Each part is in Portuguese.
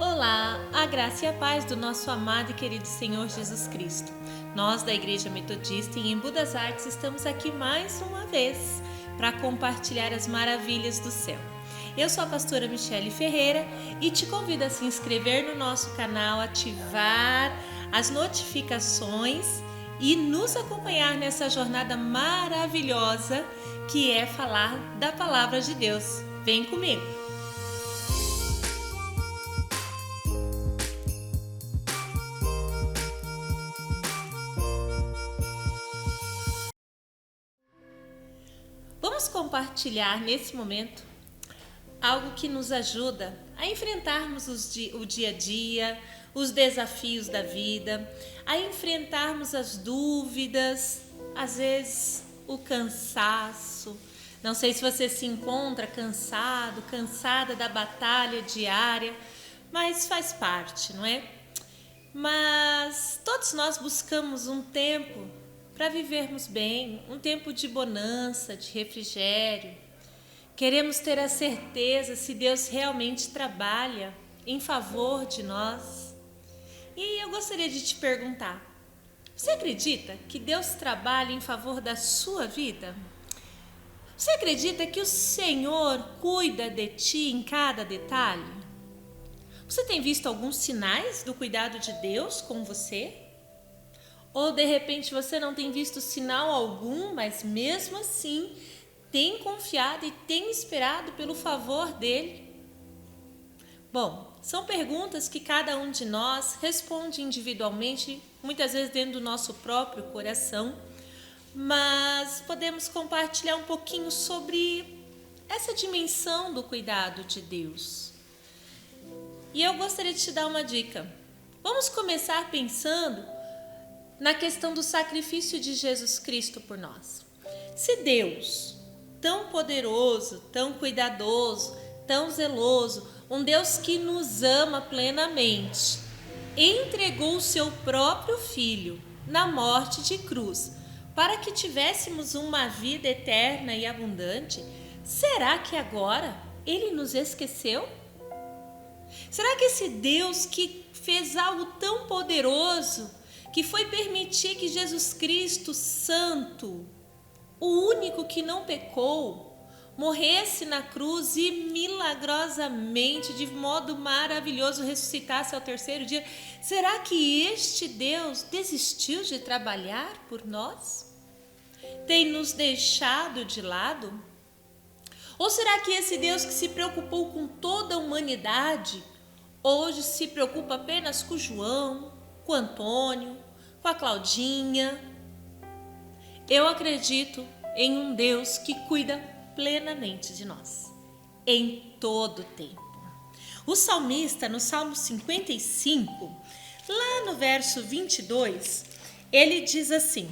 Olá, a graça e a paz do nosso amado e querido Senhor Jesus Cristo. Nós da Igreja Metodista em Embu das Artes estamos aqui mais uma vez para compartilhar as maravilhas do céu. Eu sou a pastora Michele Ferreira e te convido a se inscrever no nosso canal, ativar as notificações e nos acompanhar nessa jornada maravilhosa que é falar da palavra de Deus. Vem comigo! Vamos compartilhar nesse momento algo que nos ajuda a enfrentarmos o dia a dia, os desafios da vida, a enfrentarmos as dúvidas, às vezes o cansaço. Não sei se você se encontra cansado, cansada da batalha diária, mas faz parte, não é? Mas todos nós buscamos um tempo para vivermos bem, um tempo de bonança, de refrigério. Queremos ter a certeza se Deus realmente trabalha em favor de nós. E eu gostaria de te perguntar, você acredita que Deus trabalha em favor da sua vida? Você acredita que o Senhor cuida de ti em cada detalhe? Você tem visto alguns sinais do cuidado de Deus com você? Ou de repente você não tem visto sinal algum, mas mesmo assim tem confiado e tem esperado pelo favor dele? Bom, são perguntas que cada um de nós responde individualmente, muitas vezes dentro do nosso próprio coração, mas podemos compartilhar um pouquinho sobre essa dimensão do cuidado de Deus. E eu gostaria de te dar uma dica. Vamos começar pensando na questão do sacrifício de Jesus Cristo por nós. Se Deus, tão poderoso, tão cuidadoso, tão zeloso, um Deus que nos ama plenamente, entregou o seu próprio Filho na morte de cruz para que tivéssemos uma vida eterna e abundante, será que agora Ele nos esqueceu? Será que esse Deus que fez algo tão poderoso, que foi permitir que Jesus Cristo, santo, o único que não pecou, morresse na cruz e milagrosamente, de modo maravilhoso, ressuscitasse ao terceiro dia, será que este Deus desistiu de trabalhar por nós? Tem nos deixado de lado? Ou será que esse Deus que se preocupou com toda a humanidade, hoje se preocupa apenas com o João, com o Antônio, com a Claudinha? Eu acredito em um Deus que cuida plenamente de nós, em todo o tempo. O salmista, no Salmo 55, lá no verso 22, ele diz assim: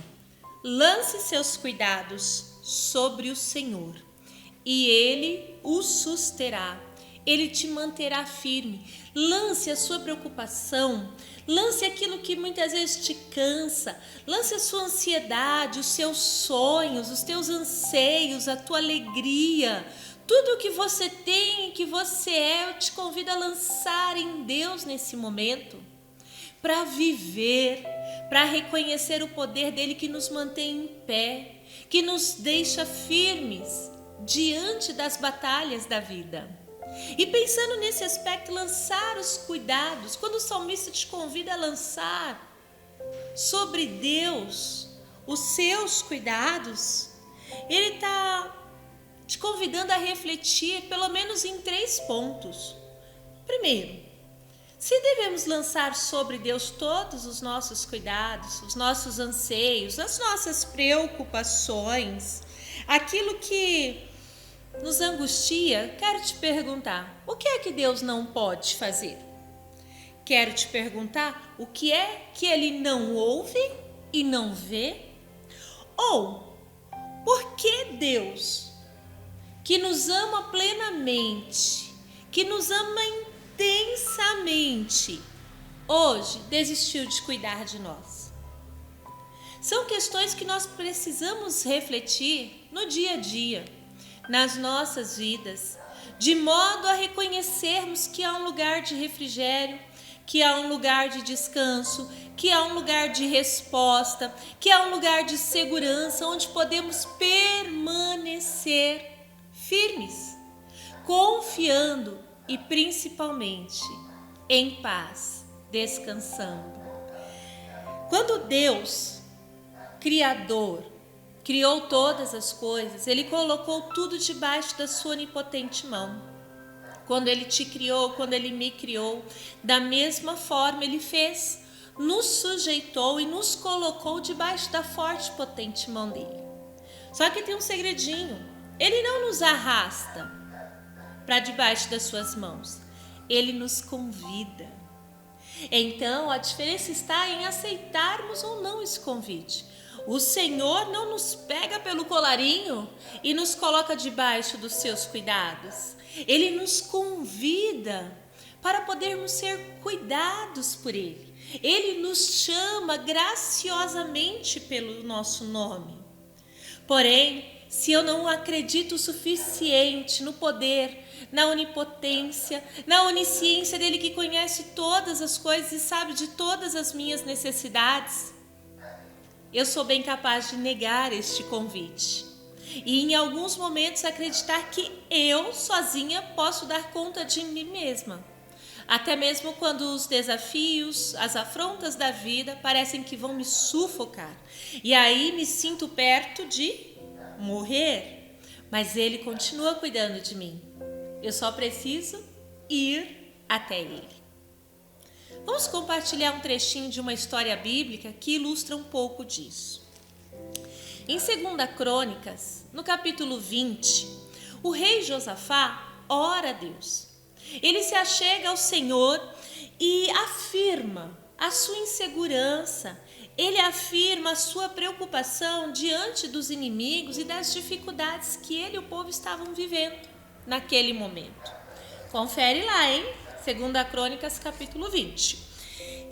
lance seus cuidados sobre o Senhor, e Ele o susterá. Ele te manterá firme. Lance a sua preocupação, lance aquilo que muitas vezes te cansa, lance a sua ansiedade, os seus sonhos, os teus anseios, a tua alegria, tudo o que você tem e que você é, eu te convido a lançar em Deus nesse momento, para viver, para reconhecer o poder dele que nos mantém em pé, que nos deixa firmes diante das batalhas da vida. E pensando nesse aspecto, lançar os cuidados, quando o salmista te convida a lançar sobre Deus os seus cuidados, ele está te convidando a refletir pelo menos em 3 pontos. Primeiro, se devemos lançar sobre Deus todos os nossos cuidados, os nossos anseios, as nossas preocupações, aquilo que nos angustia, quero te perguntar, o que é que Deus não pode fazer? Quero te perguntar, o que é que Ele não ouve e não vê? Ou, por que Deus, que nos ama plenamente, que nos ama intensamente, hoje desistiu de cuidar de nós? São questões que nós precisamos refletir no dia a dia, nas nossas vidas, de modo a reconhecermos que há um lugar de refrigério, que há um lugar de descanso, que há um lugar de resposta, que há um lugar de segurança, onde podemos permanecer firmes, confiando e principalmente em paz, descansando. Quando Deus, Criador, criou todas as coisas, Ele colocou tudo debaixo da sua onipotente mão. Quando Ele te criou, quando Ele me criou, da mesma forma Ele fez, nos sujeitou e nos colocou debaixo da forte e potente mão dEle. Só que tem um segredinho, Ele não nos arrasta para debaixo das suas mãos, Ele nos convida. Então, a diferença está em aceitarmos ou não esse convite. O Senhor não nos pega pelo colarinho e nos coloca debaixo dos seus cuidados. Ele nos convida para podermos ser cuidados por Ele. Ele nos chama graciosamente pelo nosso nome. Porém, se eu não acredito o suficiente no poder, na onipotência, na onisciência dele que conhece todas as coisas e sabe de todas as minhas necessidades, eu sou bem capaz de negar este convite. E em alguns momentos acreditar que eu sozinha posso dar conta de mim mesma. Até mesmo quando os desafios, as afrontas da vida parecem que vão me sufocar. E aí me sinto perto de morrer. Mas Ele continua cuidando de mim. Eu só preciso ir até Ele. Vamos compartilhar um trechinho de uma história bíblica que ilustra um pouco disso. Em 2 Crônicas, no capítulo 20, o rei Josafá ora a Deus. Ele se achega ao Senhor e afirma a sua insegurança. Ele afirma a sua preocupação diante dos inimigos e das dificuldades que ele e o povo estavam vivendo naquele momento. Confere lá, hein? 2 Crônicas, capítulo 20.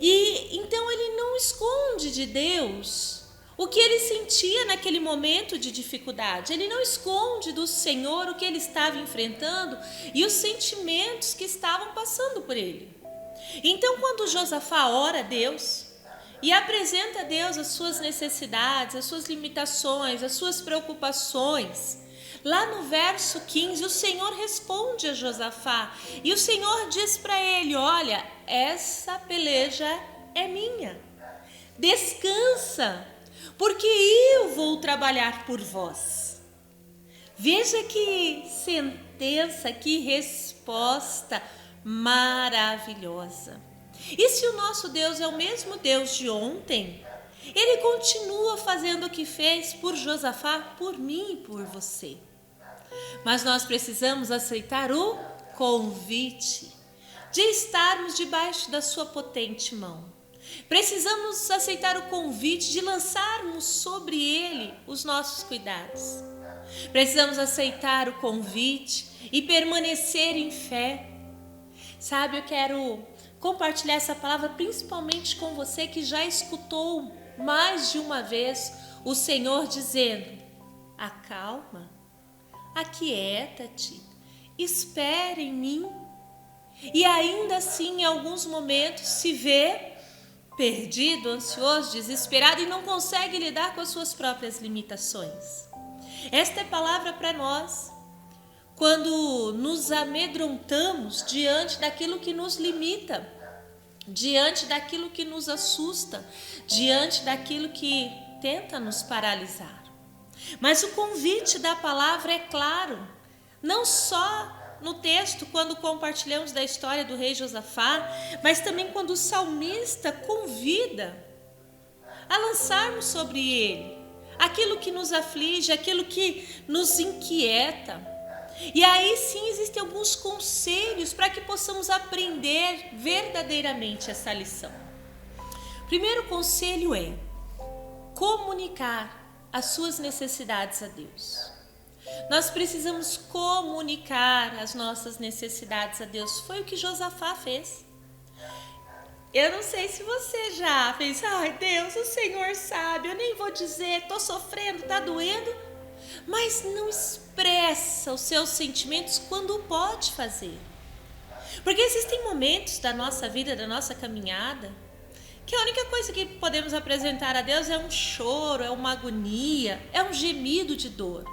E então ele não esconde de Deus o que ele sentia naquele momento de dificuldade. Ele não esconde do Senhor o que ele estava enfrentando e os sentimentos que estavam passando por ele. Então, quando Josafá ora a Deus e apresenta a Deus as suas necessidades, as suas limitações, as suas preocupações, lá no verso 15, o Senhor responde a Josafá e o Senhor diz para ele: olha, essa peleja é minha, descansa, porque eu vou trabalhar por vós. Veja que sentença, que resposta maravilhosa. E se o nosso Deus é o mesmo Deus de ontem, Ele continua fazendo o que fez por Josafá, por mim e por você. Mas nós precisamos aceitar o convite de estarmos debaixo da sua potente mão. Precisamos aceitar o convite de lançarmos sobre Ele os nossos cuidados. Precisamos aceitar o convite e permanecer em fé. Sabe, eu quero compartilhar essa palavra principalmente com você que já escutou mais de uma vez o Senhor dizendo: acalma, aquieta-te, espere em mim. E ainda assim, em alguns momentos, se vê perdido, ansioso, desesperado e não consegue lidar com as suas próprias limitações. Esta é palavra para nós. Quando nos amedrontamos diante daquilo que nos limita, diante daquilo que nos assusta, diante daquilo que tenta nos paralisar. Mas o convite da palavra é claro, não só no texto, quando compartilhamos da história do rei Josafá, mas também quando o salmista convida a lançarmos sobre ele aquilo que nos aflige, aquilo que nos inquieta. E aí sim existem alguns conselhos para que possamos aprender verdadeiramente essa lição. O primeiro conselho é comunicar as suas necessidades a Deus. Nós precisamos comunicar as nossas necessidades a Deus. Foi o que Josafá fez. Eu não sei se você já fez: ai Deus, o Senhor sabe, eu nem vou dizer, estou sofrendo, está doendo. mas não expressa os seus sentimentos quando pode fazer. Porque existem momentos da nossa vida, da nossa caminhada, que a única coisa que podemos apresentar a Deus é um choro, é uma agonia, é um gemido de dor.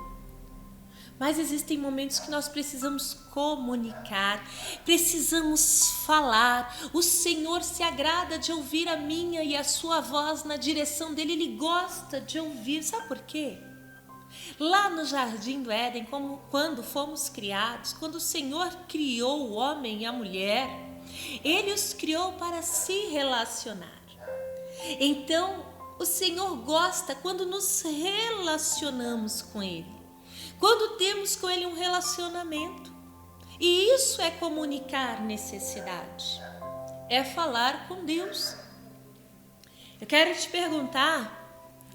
Mas existem momentos que nós precisamos comunicar, precisamos falar. O Senhor se agrada de ouvir a minha e a sua voz na direção dele. Ele gosta de ouvir. Sabe por quê? Lá no Jardim do Éden, quando fomos criados, quando o Senhor criou o homem e a mulher, Ele os criou para se relacionar. Então, o Senhor gosta quando nos relacionamos com Ele. Quando temos com Ele um relacionamento. E isso é comunicar necessidade. É falar com Deus. Eu quero te perguntar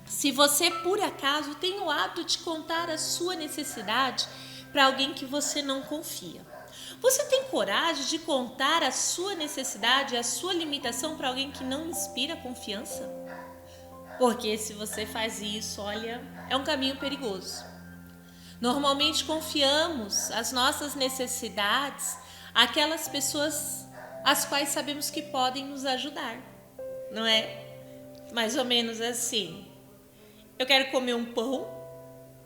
se você, por acaso, tem o hábito de contar a sua necessidade para alguém que você não confia. Você tem coragem de contar a sua necessidade, a sua limitação para alguém que não inspira confiança? Porque se você faz isso, olha, é um caminho perigoso. Normalmente confiamos as nossas necessidades àquelas pessoas as quais sabemos que podem nos ajudar, não é? Mais ou menos assim. Eu quero comer um pão,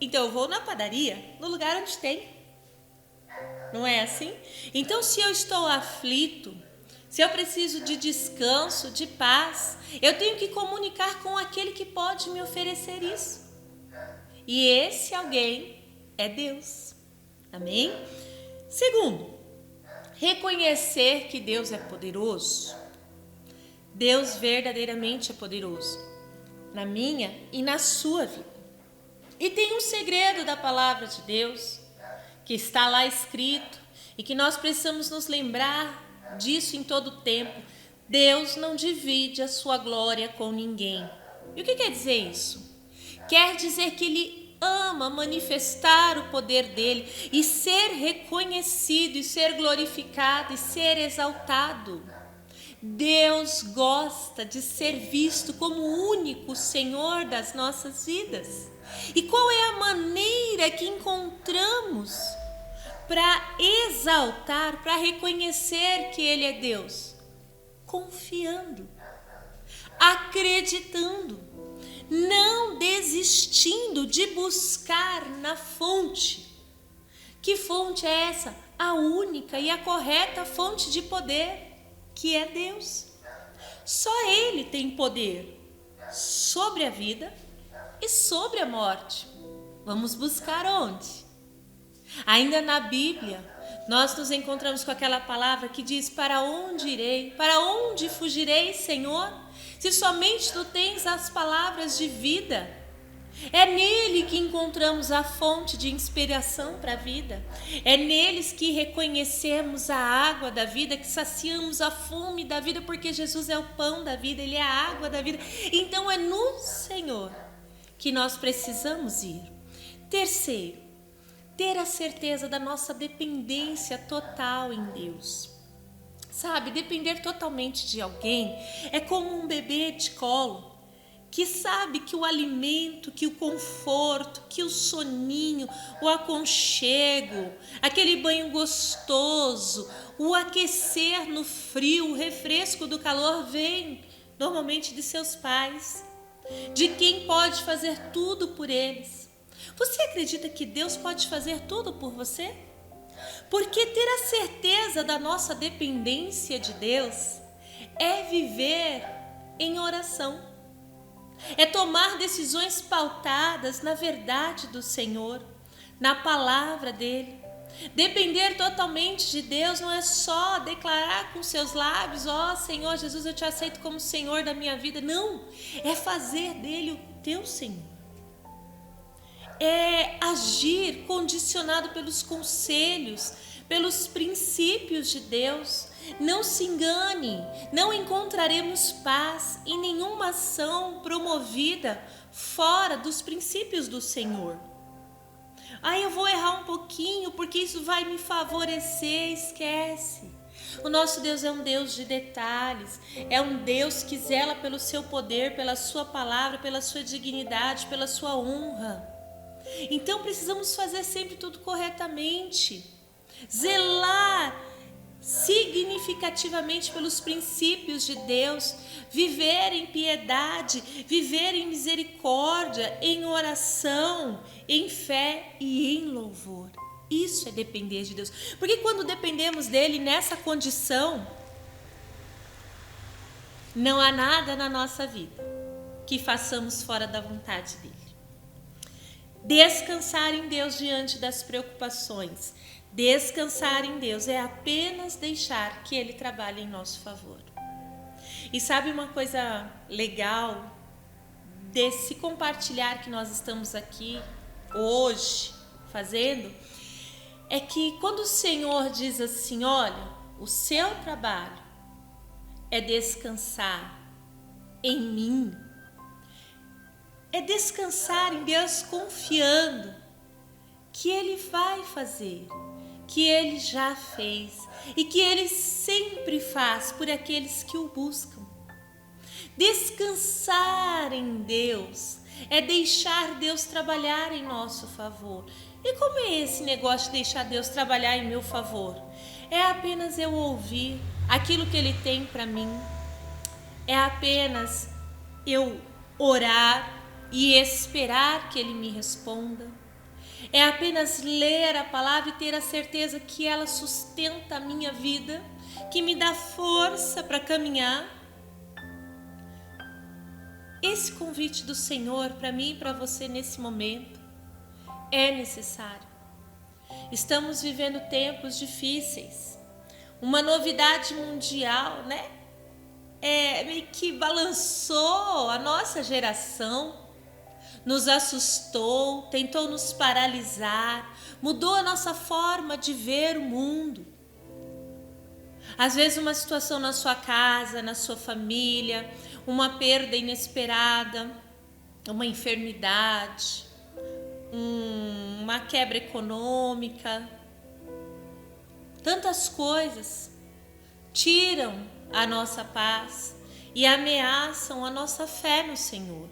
então eu vou na padaria, no lugar onde tem. Não é assim? Então, se eu estou aflito, se eu preciso de descanso, de paz, eu tenho que comunicar com aquele que pode me oferecer isso. E esse alguém é Deus. Amém? Segundo, reconhecer que Deus é poderoso. Deus verdadeiramente é poderoso na minha e na sua vida. E tem um segredo da palavra de Deus que está lá escrito e que nós precisamos nos lembrar disso em todo o tempo. Deus não divide a sua glória com ninguém. E o que quer dizer isso? Quer dizer que Ele ama manifestar o poder dele e ser reconhecido, e ser glorificado, e ser exaltado. Deus gosta de ser visto como o único Senhor das nossas vidas. E qual é a maneira que encontramos para exaltar, para reconhecer que Ele é Deus? Confiando, acreditando, não desistindo de buscar na fonte. Que fonte é essa? A única e a correta fonte de poder, que é Deus. Só Ele tem poder sobre a vida e sobre a morte. Vamos buscar onde? Ainda na Bíblia, nós nos encontramos com aquela palavra que diz: para onde irei? Para onde fugirei, Senhor? Se somente Tu tens as palavras de vida. É nele que encontramos a fonte de inspiração para a vida. É neles que reconhecemos a água da vida, que saciamos a fome da vida, porque Jesus é o pão da vida, Ele é a água da vida. Então é no Senhor que nós precisamos ir. Terceiro, ter a certeza da nossa dependência total em Deus. Sabe, depender totalmente de alguém é como um bebê de colo, que sabe que o alimento, que o conforto, que o soninho, o aconchego, aquele banho gostoso, o aquecer no frio, o refresco do calor vem normalmente de seus pais, de quem pode fazer tudo por eles. Você acredita que Deus pode fazer tudo por você? Porque ter a certeza da nossa dependência de Deus é viver em oração. É tomar decisões pautadas na verdade do Senhor, na palavra dele. Depender totalmente de Deus não é só declarar com seus lábios: ó Senhor Jesus, eu te aceito como Senhor da minha vida. Não, é fazer dele o teu Senhor. É agir condicionado pelos conselhos, pelos princípios de Deus. Não se engane, não encontraremos paz em nenhuma ação promovida fora dos princípios do Senhor. Eu vou errar um pouquinho porque isso vai me favorecer. Esquece. O nosso Deus é um Deus de detalhes, é um Deus que zela pelo seu poder, pela sua palavra, pela sua dignidade, pela sua honra. Então precisamos fazer sempre tudo corretamente, zelar significativamente pelos princípios de Deus, viver em piedade, viver em misericórdia, em oração, em fé e em louvor. Isso é depender de Deus, porque quando dependemos dele nessa condição, não há nada na nossa vida que façamos fora da vontade dele. Descansar em Deus diante das preocupações, descansar em Deus é apenas deixar que ele trabalhe em nosso favor. E sabe uma coisa legal desse compartilhar que nós estamos aqui hoje fazendo? É que quando o Senhor diz assim, olha, o seu trabalho é descansar em mim, é descansar em Deus confiando que Ele vai fazer, que Ele já fez e que Ele sempre faz por aqueles que o buscam. Descansar em Deus é deixar Deus trabalhar em nosso favor. E como é esse negócio de deixar Deus trabalhar em meu favor? É apenas eu ouvir aquilo que Ele tem para mim. É apenas eu orar e esperar que Ele me responda. É apenas ler a palavra e ter a certeza que ela sustenta a minha vida, que me dá força para caminhar. Esse convite do Senhor para mim e para você nesse momento é necessário. Estamos vivendo tempos difíceis, uma novidade mundial, né? Meio que balançou a nossa geração, nos assustou, tentou nos paralisar, mudou a nossa forma de ver o mundo. Às vezes uma situação na sua casa, na sua família, uma perda inesperada, uma enfermidade, uma quebra econômica, tantas coisas tiram a nossa paz e ameaçam a nossa fé no Senhor.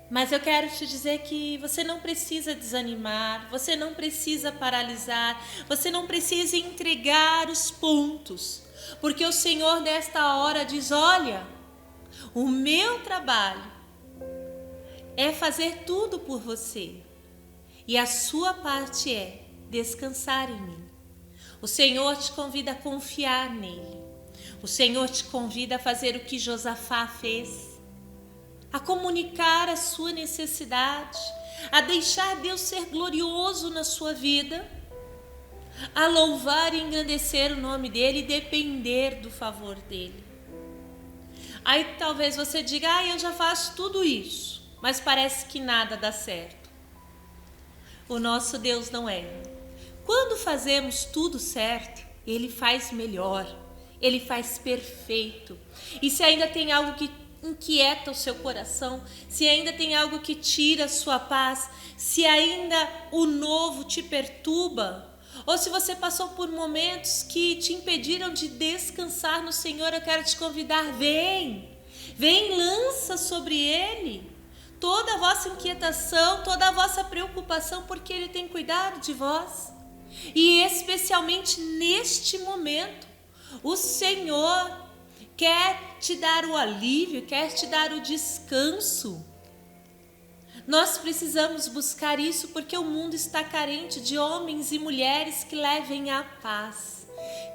Mas eu quero te dizer que você não precisa desanimar, você não precisa paralisar, você não precisa entregar os pontos, porque o Senhor nesta hora diz, olha, o meu trabalho é fazer tudo por você e a sua parte é descansar em mim. O Senhor te convida a confiar nele, o Senhor te convida a fazer o que Josafá fez, a comunicar a sua necessidade, a deixar Deus ser glorioso na sua vida, a louvar e engrandecer o nome dele e depender do favor dele. Aí talvez você diga, eu já faço tudo isso, mas parece que nada dá certo. O nosso Deus não erra. Quando fazemos tudo certo, ele faz melhor, ele faz perfeito. E se ainda tem algo que inquieta o seu coração, se ainda tem algo que tira a sua paz, se ainda o novo te perturba, ou se você passou por momentos que te impediram de descansar no Senhor, eu quero te convidar, vem, lança sobre Ele toda a vossa inquietação, toda a vossa preocupação, porque Ele tem cuidado de vós. E especialmente neste momento, o Senhor quer te dar o alívio, quer te dar o descanso. Nós precisamos buscar isso porque o mundo está carente de homens e mulheres que levem a paz,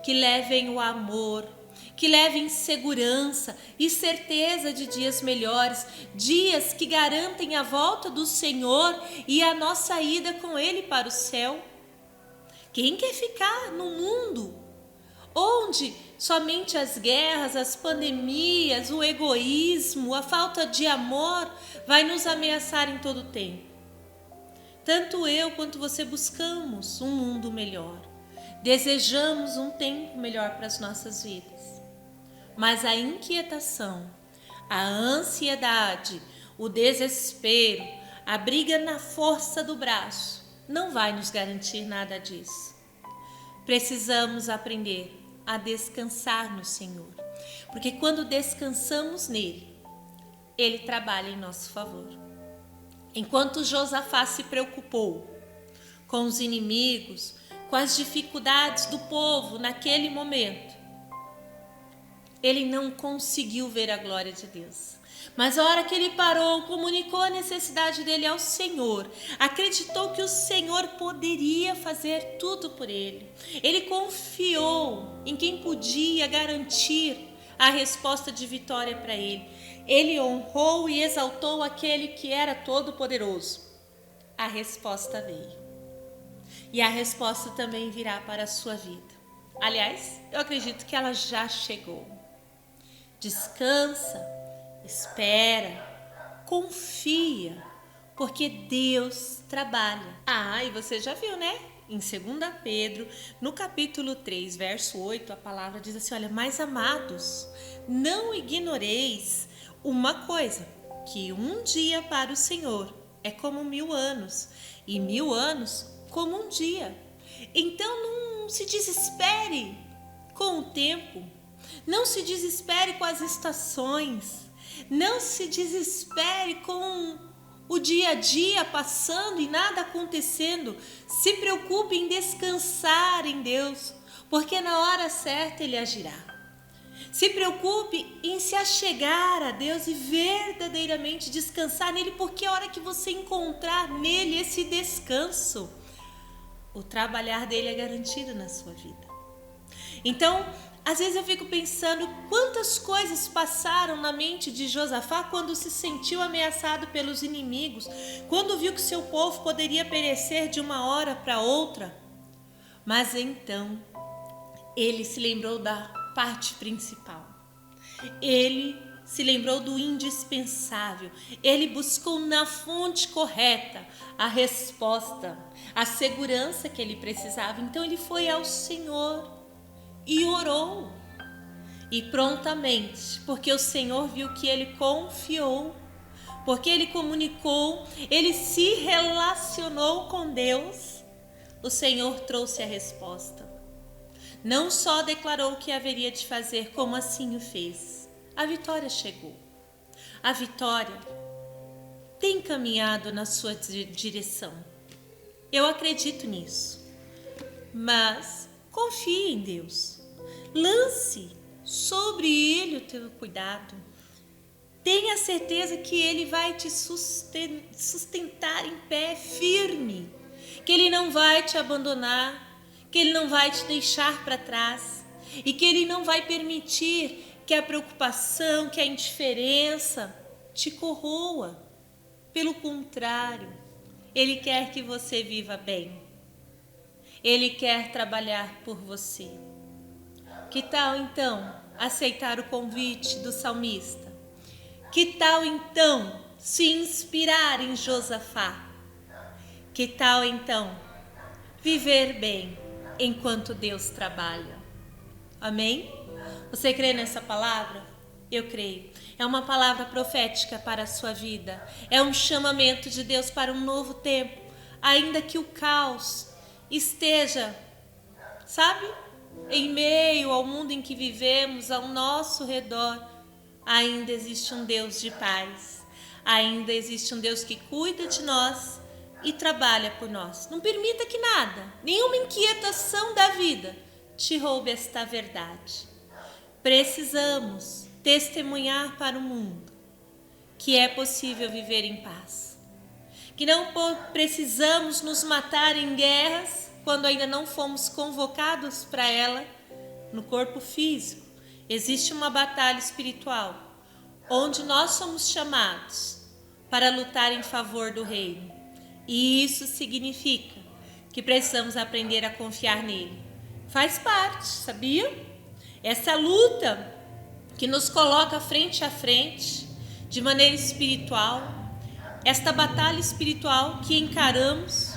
que levem o amor, que levem segurança e certeza de dias melhores, dias que garantem a volta do Senhor e a nossa ida com Ele para o céu. Quem quer ficar no mundo onde somente as guerras, as pandemias, o egoísmo, a falta de amor vai nos ameaçar em todo o tempo? Tanto eu quanto você buscamos um mundo melhor, desejamos um tempo melhor para as nossas vidas. Mas a inquietação, a ansiedade, o desespero, a briga na força do braço não vai nos garantir nada disso. Precisamos aprender a descansar no Senhor, porque quando descansamos nele, ele trabalha em nosso favor. Enquanto Josafá se preocupou com os inimigos, com as dificuldades do povo naquele momento, ele não conseguiu ver a glória de Deus. Mas a hora que ele parou, comunicou a necessidade dele ao Senhor, acreditou que o Senhor poderia fazer tudo por ele. Ele confiou em quem podia garantir a resposta de vitória para ele. Ele honrou e exaltou aquele que era todo-poderoso. A resposta veio. E a resposta também virá para a sua vida. Aliás, eu acredito que ela já chegou. Descansa, espera, confia, porque Deus trabalha. E você já viu, né? Em 2 Pedro, no capítulo 3, verso 8, a palavra diz assim, olha, mas amados, não ignoreis uma coisa, que um dia para o Senhor é como 1000 anos, e 1000 anos como um dia. Então não se desespere com o tempo, não se desespere com as estações, não se desespere com o dia a dia passando e nada acontecendo. Se preocupe em descansar em Deus, porque na hora certa Ele agirá. Se preocupe em se achegar a Deus e verdadeiramente descansar nele, porque a hora que você encontrar nele esse descanso, o trabalhar dele é garantido na sua vida. Então, às vezes eu fico pensando quantas coisas passaram na mente de Josafá quando se sentiu ameaçado pelos inimigos, quando viu que seu povo poderia perecer de uma hora para outra. Mas então, ele se lembrou da parte principal. Ele se lembrou do indispensável. Ele buscou na fonte correta a resposta, a segurança que ele precisava. Então ele foi ao Senhor e orou. E prontamente, porque o Senhor viu que ele confiou, porque ele comunicou, ele se relacionou com Deus, o Senhor trouxe a resposta. Não só declarou o que haveria de fazer, como assim o fez. A vitória chegou. A vitória tem caminhado na sua direção. Eu acredito nisso. Mas confie em Deus. Lance sobre Ele o teu cuidado. Tenha certeza que Ele vai te sustentar em pé firme. Que Ele não vai te abandonar. Que Ele não vai te deixar para trás e que Ele não vai permitir que a preocupação, que a indiferença te corroa. Pelo contrário, Ele quer que você viva bem. Ele quer trabalhar por você. Que tal então aceitar o convite do salmista? Que tal então se inspirar em Josafá? Que tal então viver bem enquanto Deus trabalha? Amém? Você crê nessa palavra? Eu creio. É uma palavra profética para a sua vida. É um chamamento de Deus para um novo tempo. Ainda que o caos esteja, sabe, em meio ao mundo em que vivemos, ao nosso redor, ainda existe um Deus de paz. Ainda existe um Deus que cuida de nós e trabalha por nós. Não permita que nada, nenhuma inquietação da vida te roube esta verdade. Precisamos testemunhar para o mundo que é possível viver em paz. Que não precisamos nos matar em guerras quando ainda não fomos convocados para ela no corpo físico. Existe uma batalha espiritual onde nós somos chamados para lutar em favor do reino. E isso significa que precisamos aprender a confiar nele. Faz parte, sabia? Essa luta que nos coloca frente a frente, de maneira espiritual, esta batalha espiritual que encaramos,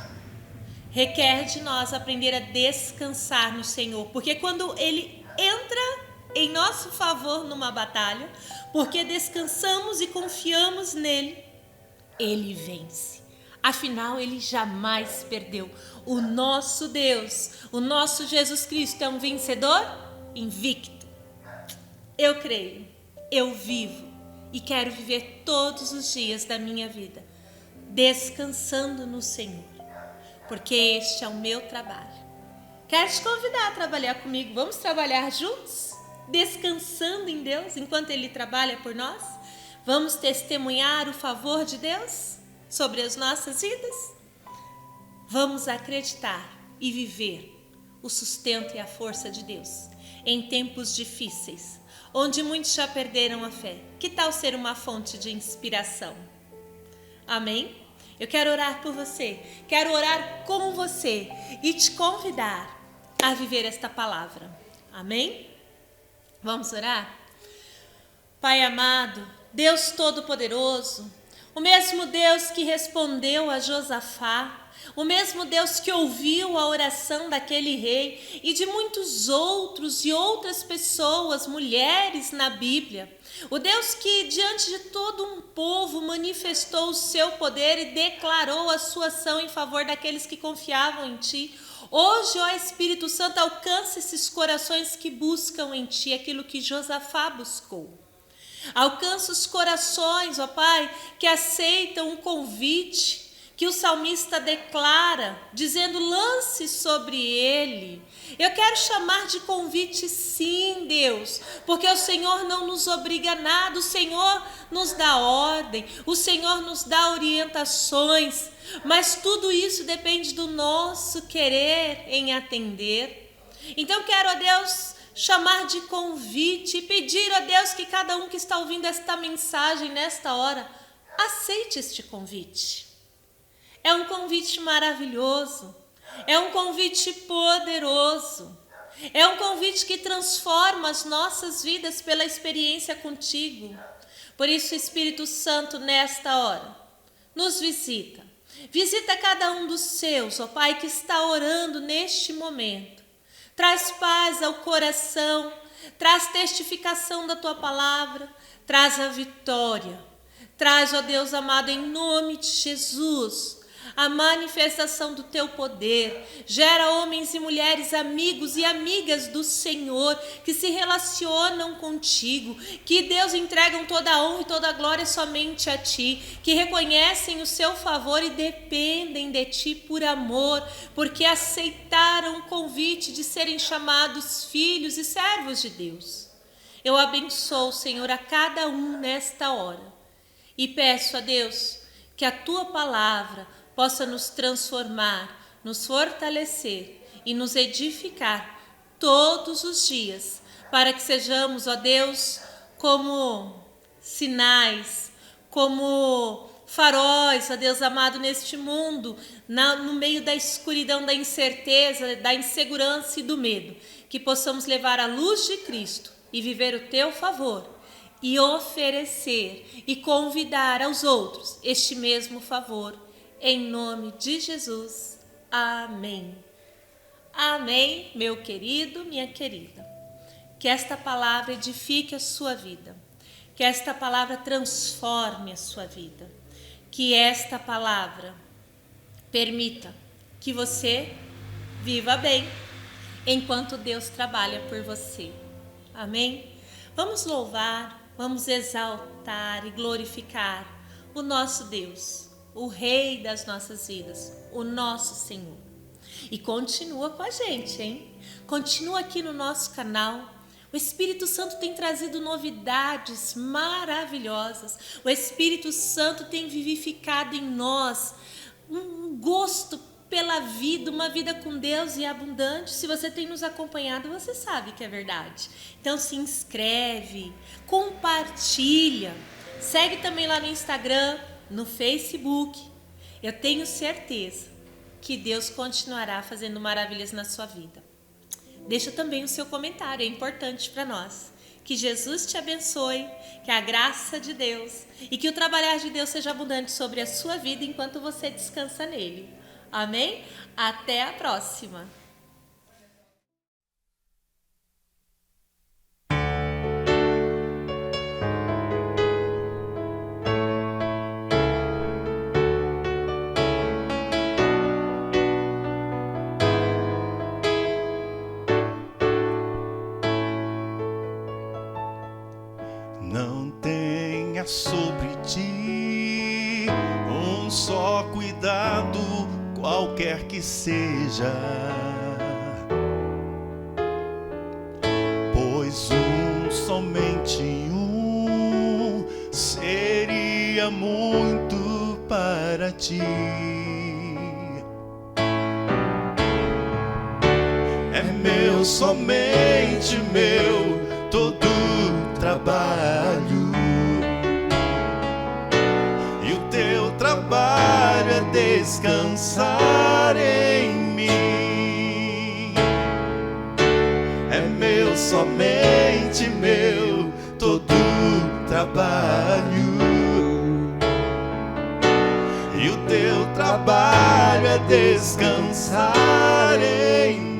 requer de nós aprender a descansar no Senhor. Porque quando Ele entra em nosso favor numa batalha, porque descansamos e confiamos nele, Ele vence. Afinal, Ele jamais perdeu. O nosso Deus, o nosso Jesus Cristo é um vencedor invicto. Eu creio, eu vivo e quero viver todos os dias da minha vida descansando no Senhor, porque este é o meu trabalho. Quero te convidar a trabalhar comigo. Vamos trabalhar juntos? Descansando em Deus enquanto Ele trabalha por nós? Vamos testemunhar o favor de Deus sobre as nossas vidas? Vamos acreditar e viver o sustento e a força de Deus em tempos difíceis, onde muitos já perderam a fé. Que tal ser uma fonte de inspiração? Amém? Eu quero orar por você, quero orar com você e te convidar a viver esta palavra. Amém? Vamos orar? Pai amado, Deus Todo-Poderoso, o mesmo Deus que respondeu a Josafá, o mesmo Deus que ouviu a oração daquele rei e de muitos outros e outras pessoas, mulheres na Bíblia. O Deus que diante de todo um povo manifestou o seu poder e declarou a sua ação em favor daqueles que confiavam em Ti. Hoje, ó Espírito Santo, alcança esses corações que buscam em Ti aquilo que Josafá buscou. Alcança os corações, ó Pai, que aceitam um convite que o salmista declara, dizendo: lance sobre ele. Eu quero chamar de convite, sim, Deus, porque o Senhor não nos obriga a nada, o Senhor nos dá ordem, o Senhor nos dá orientações, mas tudo isso depende do nosso querer em atender. Então quero, ó Deus, chamar de convite e pedir a Deus que cada um que está ouvindo esta mensagem nesta hora, aceite este convite. É um convite maravilhoso, é um convite poderoso, é um convite que transforma as nossas vidas pela experiência contigo. Por isso, Espírito Santo, nesta hora, nos visita. Visita cada um dos seus, ó Pai, que está orando neste momento. Traz paz ao coração, traz testificação da Tua palavra, traz a vitória. Traz, ó Deus amado, em nome de Jesus, a manifestação do Teu poder. Gera homens e mulheres, amigos e amigas do Senhor, que se relacionam contigo, que Deus entregam toda a honra e toda a glória somente a Ti, que reconhecem o Seu favor e dependem de Ti por amor, porque aceitaram o convite de serem chamados filhos e servos de Deus. Eu abençoo, Senhor, a cada um nesta hora e peço a Deus que a Tua palavra possa nos transformar, nos fortalecer e nos edificar todos os dias, para que sejamos, ó Deus, como sinais, como faróis, ó Deus amado, neste mundo, no meio da escuridão, da incerteza, da insegurança e do medo, que possamos levar a luz de Cristo e viver o Teu favor e oferecer e convidar aos outros este mesmo favor. Em nome de Jesus. Amém. Amém, meu querido, minha querida. Que esta palavra edifique a sua vida. Que esta palavra transforme a sua vida. Que esta palavra permita que você viva bem enquanto Deus trabalha por você. Amém? Vamos louvar, vamos exaltar e glorificar o nosso Deus, o Rei das nossas vidas, o nosso Senhor. E continua com a gente, hein? Continua aqui no nosso canal. O Espírito Santo tem trazido novidades maravilhosas. O Espírito Santo tem vivificado em nós um gosto pela vida, uma vida com Deus e abundante. Se você tem nos acompanhado, você sabe que é verdade. Então se inscreve, compartilha, segue também lá no Instagram, no Facebook. Eu tenho certeza que Deus continuará fazendo maravilhas na sua vida. Deixa também o seu comentário, é importante para nós. Que Jesus te abençoe, que a graça de Deus e que o trabalhar de Deus seja abundante sobre a sua vida enquanto você descansa nele. Amém? Até a próxima! Não tenha sobre ti um só cuidado, qualquer que seja, pois somente um seria muito para ti. É meu, somente meu, todo trabalho, e o teu trabalho é descansar em mim. É meu, somente meu, todo trabalho, e o teu trabalho é descansar em mim.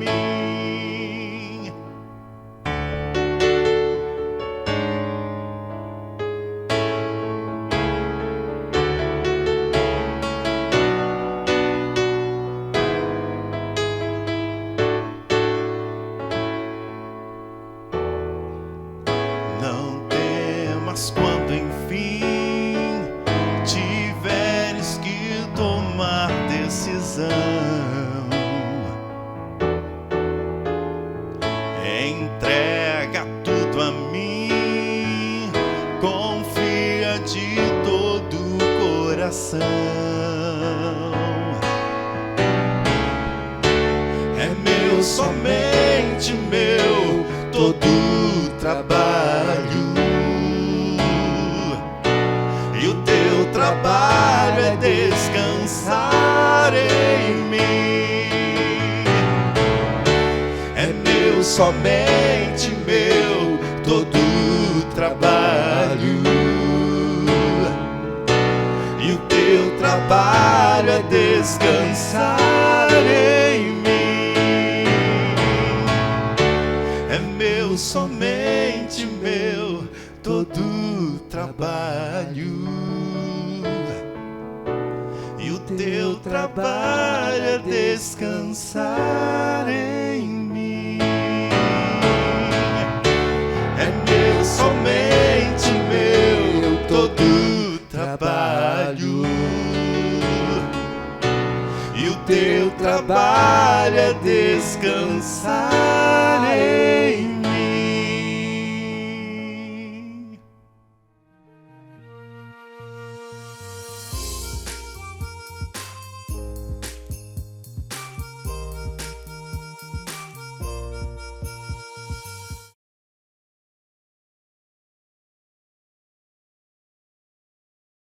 Não temas quando enfim tiveres que tomar decisão. Entrega tudo a mim, confia de todo o coração. É meu, somente meu, todo trabalho, e o teu trabalho é descansar em mim. É meu, somente meu, todo trabalho, e o teu trabalho é descansar em mim. É meu, somente meu, todo trabalho, e o teu trabalho é descansar em mim. É meu, somente meu, todo trabalho, e o teu trabalho é descansar em mim.